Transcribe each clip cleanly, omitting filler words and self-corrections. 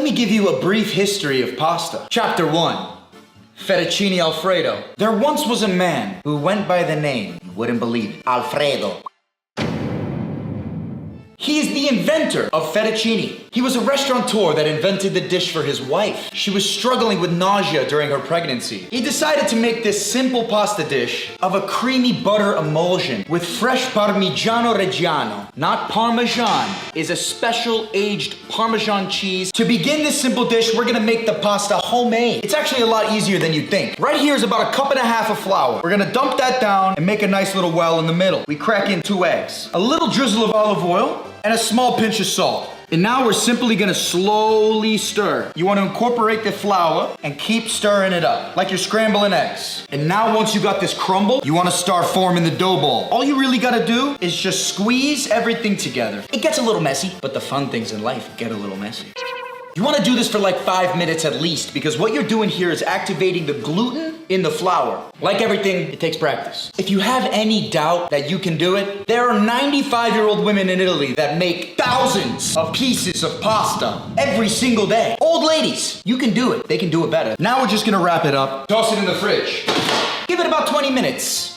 Let me give you a brief history of pasta. Chapter 1. Fettuccine Alfredo. There once was a man who went by the name, you wouldn't believe it, Alfredo. He is the inventor of fettuccine. He was a restaurateur that invented the dish for his wife. She was struggling with nausea during her pregnancy. He decided to make this simple pasta dish of a creamy butter emulsion with fresh Parmigiano Reggiano. Not Parmesan, is a special aged Parmesan cheese. To begin this simple dish, we're gonna make the pasta homemade. It's actually a lot easier than you think. Right here is about 1.5 cups of flour. We're gonna dump that down and make a nice little well in the middle. We crack in 2 eggs, a little drizzle of olive oil, and a small pinch of salt. And now we're simply gonna slowly stir. You wanna incorporate the flour and keep stirring it up, like you're scrambling eggs. And now once you got this crumble, you wanna start forming the dough ball. All you really gotta do is just squeeze everything together. It gets a little messy, but the fun things in life get a little messy. You wanna do this for like 5 minutes at least, because what you're doing here is activating the gluten in the flour. Like everything, it takes practice. If you have any doubt that you can do it, there are 95-year-old women in Italy that make thousands of pieces of pasta every single day. Old ladies, you can do it. They can do it better. Now we're just gonna wrap it up, toss it in the fridge. Give it about 20 minutes.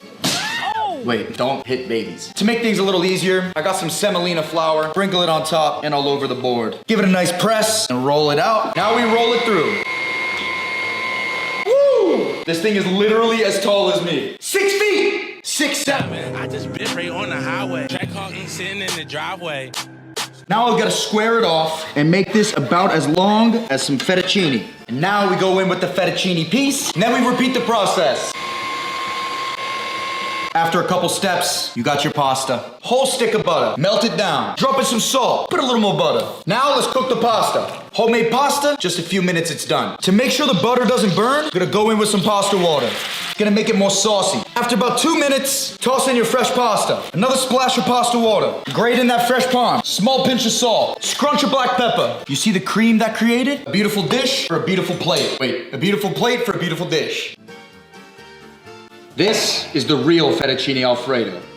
Wait, don't hit babies. To make things a little easier, I got some semolina flour, sprinkle it on top and all over the board. Give it a nice press and roll it out. Now we roll it through. Woo! This thing is literally as tall as me. 6 feet! 6'7". I just bit right on the highway. Track Hawkins sitting in the driveway. Now I've got to square it off and make this about as long as some fettuccine. And now we go in with the fettuccine piece, and then we repeat the process. After a couple steps, you got your pasta. Whole stick of butter, melt it down. Drop in some salt, put a little more butter. Now let's cook the pasta. Homemade pasta, just a few minutes it's done. To make sure the butter doesn't burn, gonna go in with some pasta water. Gonna make it more saucy. After about 2 minutes, toss in your fresh pasta. Another splash of pasta water. Grate in that fresh parm. Small pinch of salt. Scrunch of black pepper. You see the cream that created? A beautiful dish for a beautiful plate. Wait, a beautiful plate for a beautiful dish. This is the real fettuccine Alfredo.